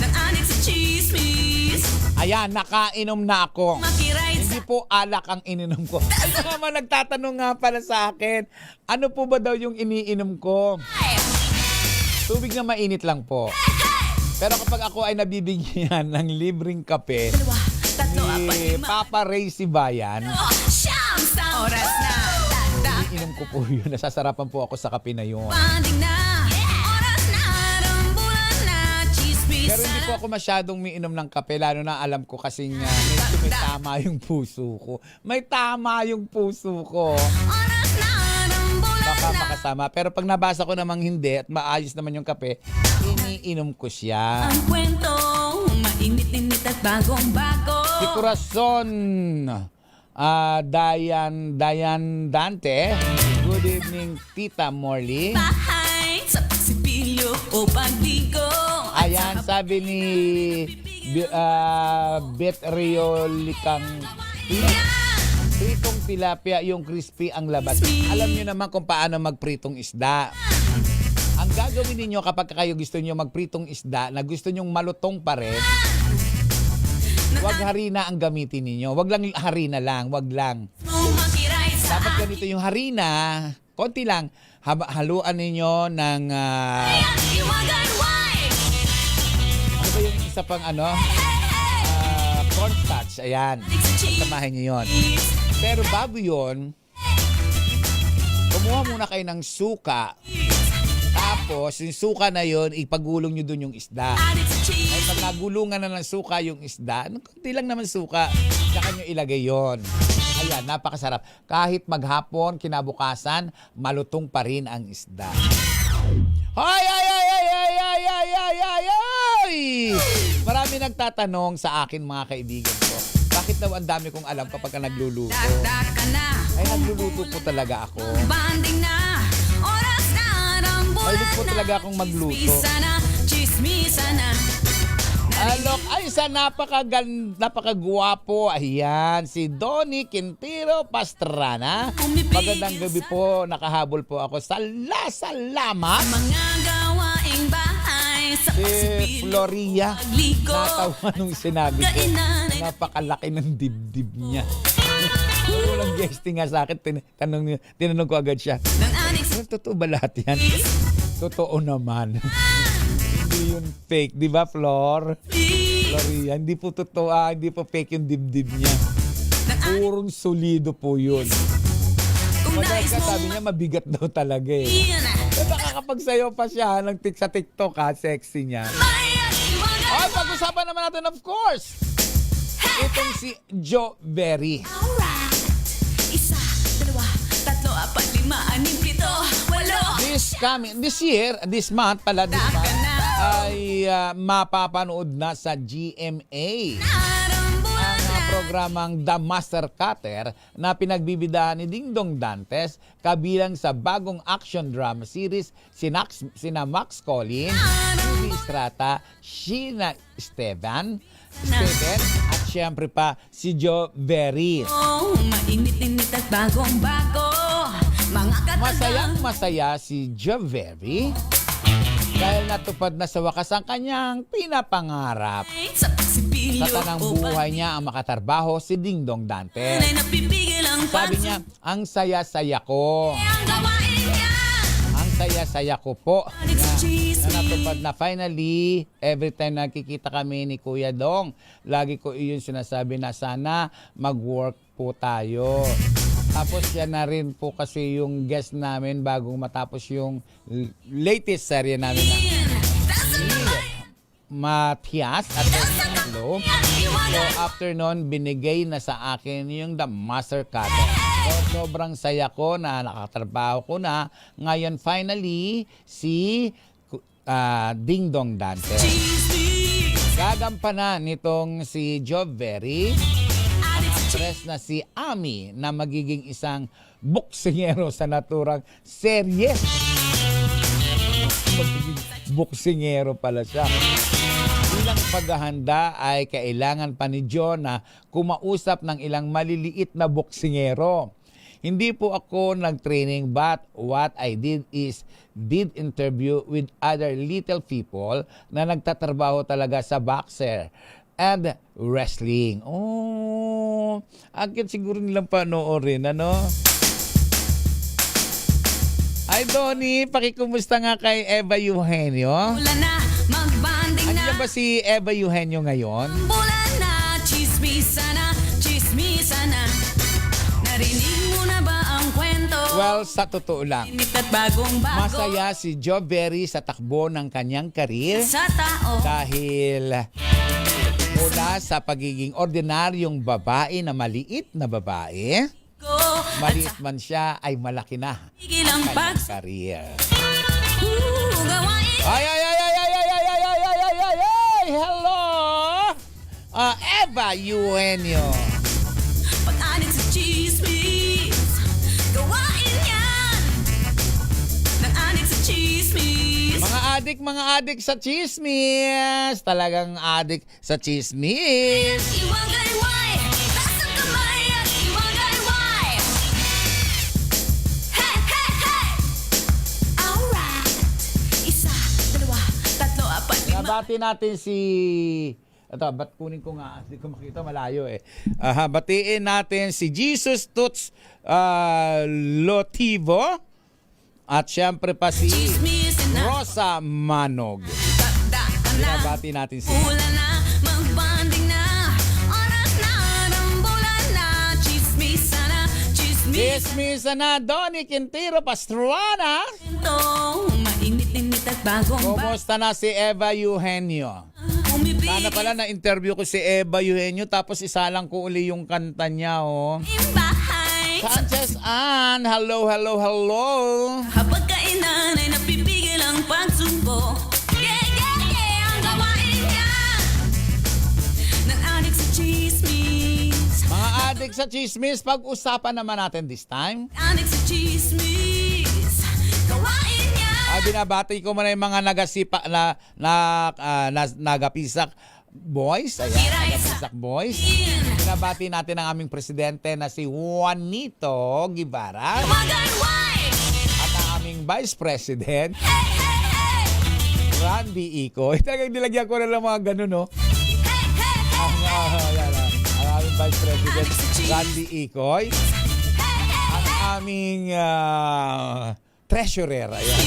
Nag-anik sa chismis. Ayan, nakainom na ako. Hindi po alak ang ininom ko. Ano naman nagtatanong nga pala sa akin, ano po ba daw yung iniinom ko? Tubig na mainit lang po. Pero kapag ako ay nabibigyan ng libreng kape ni Papa Ray Sibayan, oras na. iniinom ko po yun. Nasasarapan po ako sa kape na yun. Banding na. Oras na. Rambulan na. Chismis. Pero hindi po ako masyadong miinom ng kape, lalo na alam ko kasing medyo may tama yung puso ko. May tama yung puso ko. Oras na. Rambulan Baka makasama. Pero pag nabasa ko namang hindi at maayos naman yung kape, iniinom ko siya. Ang kwento, mainit-init at bagong-bago. Si Corazon, Dayan Dante. Good evening, Tita Morley. Bahay sa pagsipilyo o pagligo. Ayan, sa sabi ni Bet Riolicang, pritong tilapia, yung crispy ang labas. Alam niyo naman kung paano magpritong isda. Ang gagawin niyo kapag kayo gusto niyo magpritong isda na gusto niyo malutong pa rin, wag harina ang gamitin niyo. Wag lang harina lang, wag lang. Dapat ganito yung harina, konti lang, haluan niyo ng ano ba yung isa pang cornstarch, ayan. Samahin niyo yun. Pero bago yun, kumuha muna kayo ng suka. Tapos, yung suka na yun, ipagulong nyo dun yung isda. Ay, pag nagulungan na ng suka yung isda, kunti lang naman suka, saka nyo ilagay yon. Ayan, napakasarap. Kahit maghapon, kinabukasan, malutong pa rin ang isda. Hoy! Marami nagtatanong sa akin, mga kaibigan ko, bakit daw ang dami kong alam kapag nagluluto? Ay, nagluluto po talaga ako. Mahilig po talaga akong magluto. Alok, ay sa napakagwapo. Ayan, si Donnie Quintero Pastrana. Magandang gabi po, nakahabol po ako. Salamat. Si Floria, natawa nung sinabi ko, napakalaki ng dibdib niya. Walang guesting nga sa akin, tinanong ko agad siya. Totoo ba lahat yan? Totoo naman. Hindi yun fake, di ba, Flor? Floria, hindi po totoo, hindi po fake yung dibdib niya. Purong solido po yun. Madalas ka, sabi niya, mabigat daw talaga eh. Nakakapagsayo pa siya sa TikTok, sexy niya. Ay, pag-usapan naman natin, of course, itong si Joe Berry. This month ay mapapanood na sa GMA ang programang The Master Cutter na pinagbibidahan ni Dingdong Dantes kabilang sa bagong action drama series sina Max Collin, Judy Estrata, Sheena Steven at syempre pa si Joe Berry. Mainit-init at bagong-bago. Masayang-masaya si Joe Berry dahil natupad na sa wakas ang kanyang pinapangarap. Sa tanang buhay niya ang makatrabaho si Dingdong Dantes. Sabi niya, ang saya-saya ko. Ang saya-saya ko po. Na natupad na finally, every time nakikita kami ni Kuya Dong, lagi ko iyon sinasabi na sana mag-work po tayo. Tapos yan na rin po kasi yung guest namin bagong matapos yung latest serye namin na Matias at Hello. So after nun, binigay na sa akin yung The Master Cutter. So sobrang saya ko na nakatrabaho ko na. Ngayon finally, si Dingdong Dantes. Gagampanan nitong si Joe Berry actress na si Ami na magiging isang boksingero sa naturang serye. Magiging boksingero pala siya. Bilang paghahanda ay kailangan pa ni John na kumausap ng ilang maliliit na boksingero. Hindi po ako nag-training but what I did is did interview with other little people na nagtatrabaho talaga sa boxer and wrestling. Oh, agad siguro nilang panoorin, ano? Ay, Donnie, pakikumusta nga kay Eva Eugenio. Ano ba si Eva Eugenio ngayon? Narinig mo na ba ang kwento? Well, sa totoo lang, masaya si Joe Berry sa takbo ng kanyang karir dahil mula sa pagiging ordinaryong babae na maliit na babae, maliit man siya ay malaki na ang kanyang karir. Hello! Eva Eugenio. Pag-anin sa chismis, gawain yan. Nang-anin sa chismis. Mga mga adik sa chismis. Talagang adik sa chismis. Nabati natin si... Ito, ba't kunin ko nga? Hindi ko makita, malayo eh. Batiin natin si Jesus Toots Lotivo. At syempre pa si Rosa Manog. Binabati natin si... Chismisa na, Donnie Quintero Pastrana. Kumusta na si Eva Eugenio? Sana pala na-interview ko si Eva Eugenio tapos isalang ko uli yung kanta niya, oh. Sanchez Ann, hello, hello, hello. Habang kainan ay napipigil ang pagsubo. Ang gawain niya ng adik sa chismis. Mga adik sa chismis, pag-usapan naman natin this time. Adik sa chismis, gawain niya. Binabati ko muna yung mga nagapisak boys. Ayan, nagapisak boys. Binabati natin ang aming presidente na si Juanito Guevara. At ang aming vice president, Randy Icoy. Talagang nilagyan ko na lang mga ganun, no? Ang aming vice president, Randy Icoy. Ang aming treasurer. Ayan.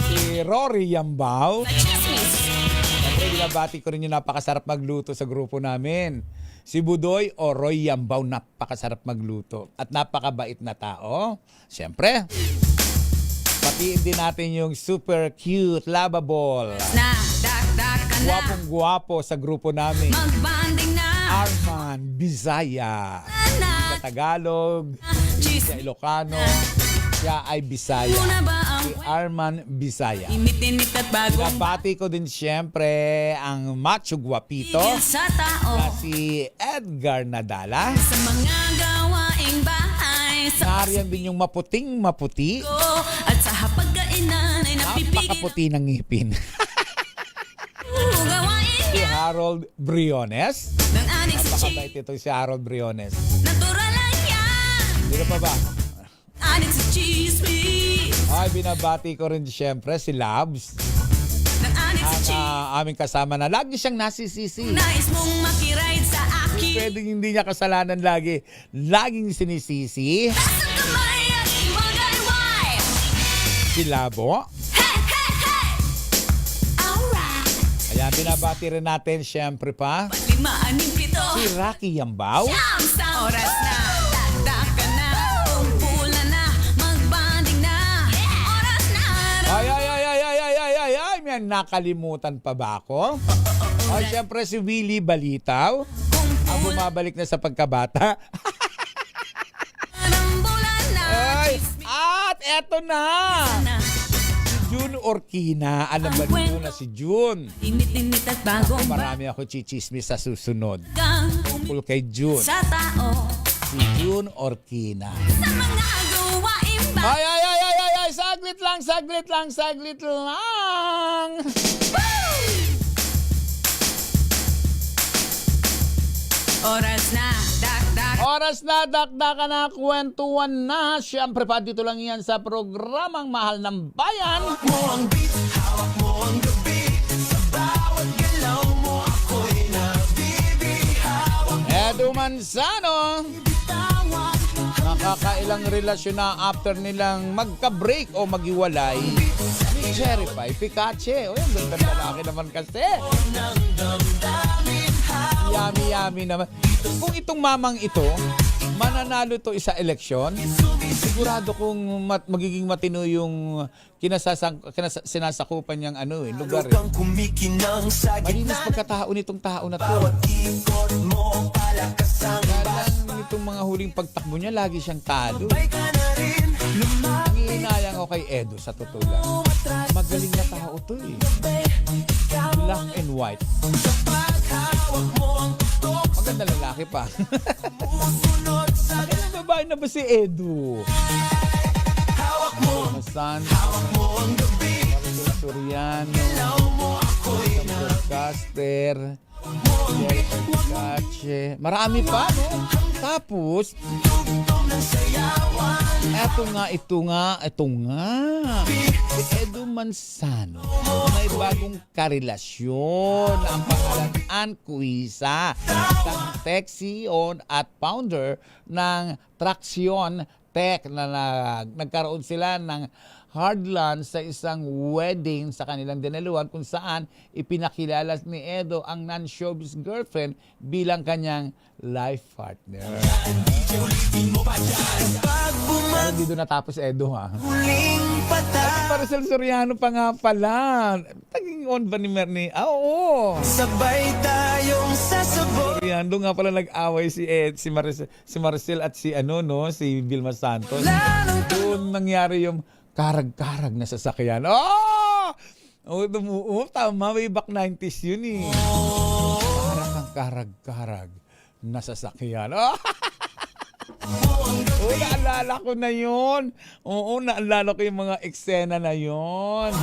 Si Rory Yambao. Siyempre, binabati ko rin yung napakasarap magluto sa grupo namin. Si Budoy o Roy Yambao, napakasarap magluto. At napakabait na tao. Siyempre, patiin din natin yung super cute, lovable, guwapong-guwapo sa grupo namin. Arman Bisaya. Sa Tagalog, sa Ilocano, siya ay Bisaya. Si Arman Bisaya. Binabati ko din siyempre ang macho guwapito na si Edgar Nadala. Sa mga gawaing bahay, nariyan din yung maputing maputi. At sa hapagkainan ay napipigil. Napakaputi ng ngipin. Si Harold Briones. Napakabait ito si Harold Briones. Natural lang yan. Dito pa ba? Adik sa chismis. Ay, binabati ko rin siyempre si Labs. Ang aming kasama na lagi siyang nasisisi. Nais mong makiride sa akin. Pwedeng hindi niya kasalanan lagi. Laging sinisisi. Si Labo. Ayan, binabati rin natin siyempre pa si Rocky Yambao. Oras na, daka na, kumpulan na, magbanding na. Oras na. Ay, may nakalimutan pa ba ako? Ay, siyempre si Willie Balitaw. Ang bumabalik na sa pagkabata. Ay, at eto na. June Orquina. Alam ba nyo na si June? Init-init at bagong marami ako chichismis sa susunod. Tungkol kay June. Sa tao. Si June Orquina. Sa mga gawain ba? Ay, saglit lang. Oras na, dakdakan na, kwentuhan na. Siyempre pa, dito lang yan sa programang Mahal ng Bayan. Hawak mo ang beat, hawak mo ang beat. Sa bawat galaw mo, ako'y nabibihawak. Edu Manzano. Nakakailang relasyon na after nilang magka-break o maghiwalay. Ni Cherry Pie Picache. O, yung ganda lalaki naman kasi. Yummy naman. Kung itong mamang ito, mananalo to sa eleksyon, sigurado kung magiging matino yung sinasakupan niyang lugar. Malinis pagkatao nitong tao na to. Kaya itong mga huling pagtakbo niya, lagi siyang talo. Nangihinayang ako kay Edo sa totoo lang. Magaling na tao to eh. Black and white. Maganda lalaki pa. babae na ba si Edu? San Soriano, Caster, Gache, marami pa, no? Tapos, ito nga. Si Edu Manzano, may bagong karelasyon. Ang pangalan, Ann Cuisa, isang tech CEO at founder ng Traction Tech na nagkaroon sila ng hard lunch sa isang wedding sa kanilang dinaluhan kung saan ipinakilala ni Edo ang non-showbiz girlfriend bilang kanyang life partner. Pero dito natapos Edo, ha? At Maricel Soriano pa nga pala. Taging on ba ni Mernie? Oo. Sabay tayong sasabot. Soriano nga pala nag-away si Maricel at si Vilma Santos. Doon nangyari yung karag-karag na sasakyan. Tama, way back 90s yun eh. Parang kang karag-karag na sasakyan. Naalala ko na yun. Naalala ko yung mga eksena na yun.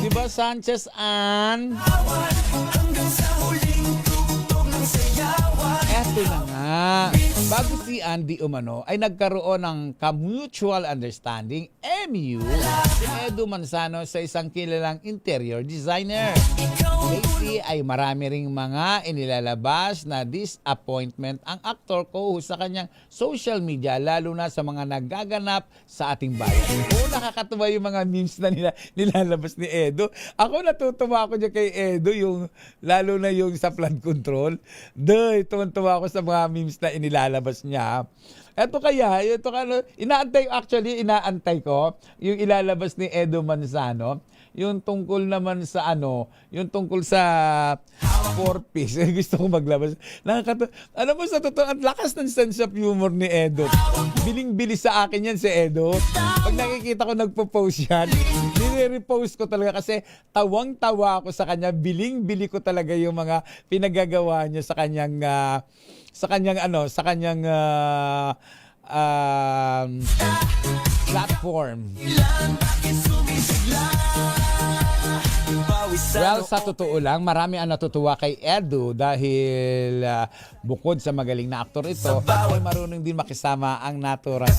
Diba, Sanchez Ann? Eto na nga. Bago si Andy umano ay nagkaroon ng mutual understanding, MU, si Edu Manzano sa isang kilalang interior designer. Lately ay marami ring mga inilalabas na disappointment ang aktor co-host sa kanyang social media, lalo na sa mga nagaganap sa ating bayan. Nakakatuwa yung mga memes na nilalabas ni Edu. Ako natutuwa ako dyan kay Edu, lalo na yung sa flood control. Tuwan-tuwa ako sa mga memes na inilalabas niya. Inaantay ko yung ilalabas ni Edu Manzano, yung tungkol naman sa yung tungkol sa 4-piece. Gusto ko maglabas. Alam mo, sa totoo, ang lakas ng sense of humor ni Edu. Biling-bili sa akin yan si Edu. Pag nakikita ko nagpo-post yan, nire-repost ko talaga kasi tawang-tawa ako sa kanya. Biling-bili ko talaga yung mga pinagagawa niya sa kanyang platform. Well, sa totoo lang, marami ang natutuwa kay Edu dahil bukod sa magaling na aktor ito, ay marunong din makisama ang natural.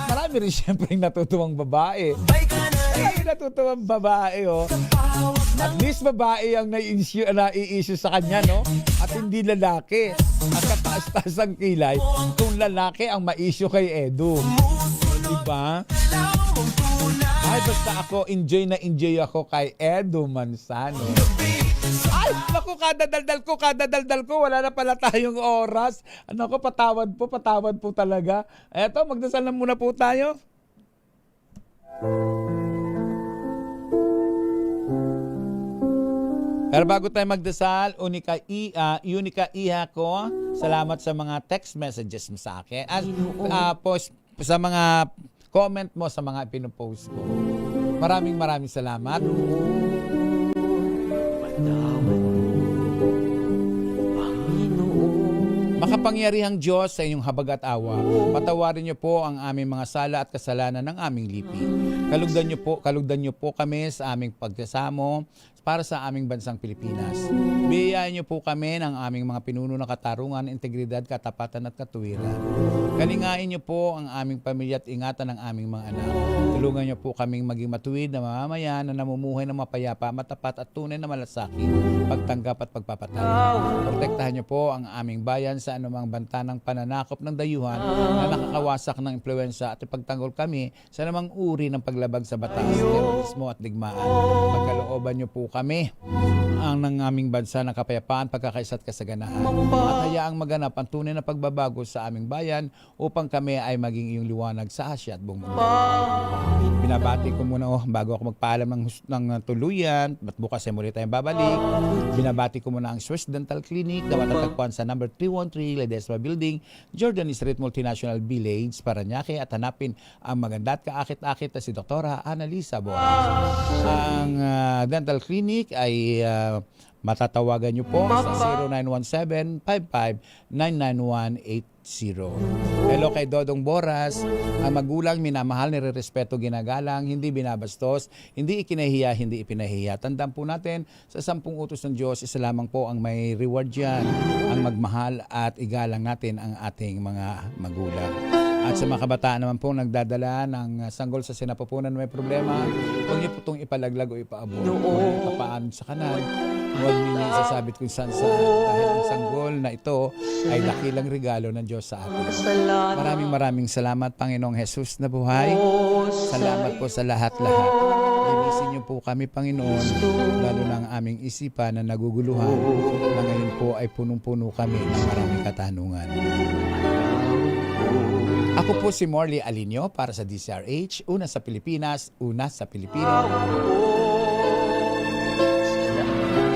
Marami rin siyempre natutuwang babae. Natutuwang babae, At least babae ang nai-issue sa kanya, no? At hindi lalaki. Ang kataas-taas ang kilay kung lalaki ang ma-issue kay Edu. Diba? Ay, basta ako, enjoy ako kay Edu Manzano. Ay, naku, kadadaldal ko, wala na pala tayong oras. Patawad po talaga. Eto, magdasal na muna po tayo. Pero bago tayo magdasal, Unica Iha ko, salamat sa mga text messages mo sa akin. At post sa mga comment mo sa mga pinupost ko. Maraming salamat. Makapangyarihang Diyos sa inyong habag at awa, patawarin niyo po ang aming mga sala at kasalanan ng aming lipi. Kalugdan niyo po kami sa aming pagsasamo para sa aming bansang Pilipinas. Biyayain niyo po kami ng aming mga pinuno na katarungan, integridad, katapatan at katuwiran. Kalingain niyo po ang aming pamilya at ingatan ng aming mga anak. Tulungan niyo po kaming maging matuwid na mamamayan na namumuhay ng mapayapa, matapat at tunay na malasakit, pagtanggap at pagpapatay. Protektahan niyo po ang aming bayan sa anumang banta ng pananakop ng dayuhan na nakakawasak ng impluwensya at ipagtanggol kami sa anumang uri ng paglabag sa batas, terorismo at digmaan. Pagkalooban niyo po kami ang ng aming bansa ng kapayapaan, pagkakaisa at kasaganahan. At hayaang maganap ang tunay na pagbabago sa aming bayan upang kami ay maging iyong liwanag sa Asya at buong mundo. Binabati ko muna bago ako magpaalam ng tuluyan at bukas ay muli tayong babalik. Binabati ko muna ang Swiss Dental Clinic na matatagpuan sa number 313 Ledesma Building, Jordan Street Multinational Village, Parañaque, at hanapin ang maganda at kaakit-akit na si Dr. Annalisa Boas. Ang dental clinic ay matatawagan nyo po sa 0917-55-99183. Hello kay Dodong Boras, ang magulang minamahal, nirerespeto, ginagalang, hindi binabastos, hindi ikinahiya, hindi ipinahiya. Tandaan po natin, sa 10 utos ng Diyos, isa lamang po ang may reward dyan, ang magmahal at igalang natin ang ating mga magulang. At sa mga kabataan naman po nagdadala ng sanggol sa sinapupunan na may problema, huwag niyo po itong ipalaglag o ipaabot. Papaan sa kanan, huwag niyo isasabit kung saan dahil ang sanggol na ito ay dakilang regalo ng Diyos sa atin. Maraming salamat, Panginoong Jesus na buhay. Salamat po sa lahat-lahat. Linisin niyo po kami, Panginoon, lalo na ang aming isipan na naguguluhan, na ngayon po ay punong-puno kami ng maraming katanungan. Ako po si Morley Alinio para sa DCRH, una sa Pilipinas, una sa Pilipino.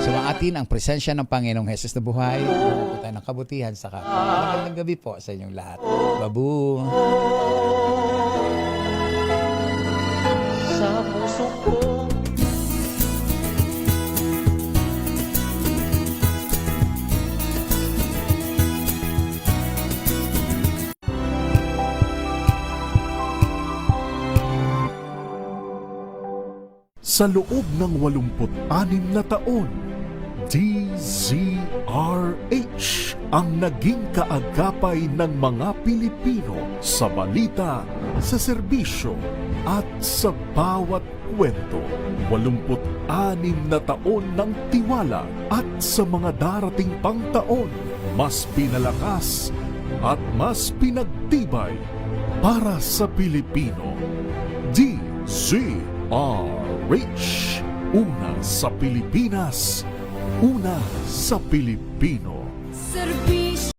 Sumaatin ang presensya ng Panginoong Jesus na buhay. Buhay po tayo ng kabutihan sa kapwa. Magandang gabi po sa inyong lahat. Babu! Sa puso ko Sa loob ng 86 na taon, DZRH ang naging kaagapay ng mga Pilipino sa balita, sa serbisyo at sa bawat kwento. 86 na taon ng tiwala at sa mga darating pang taon, mas pinalakas at mas pinagtibay para sa Pilipino. DZRH, una sa Pilipinas, una sa Pilipino.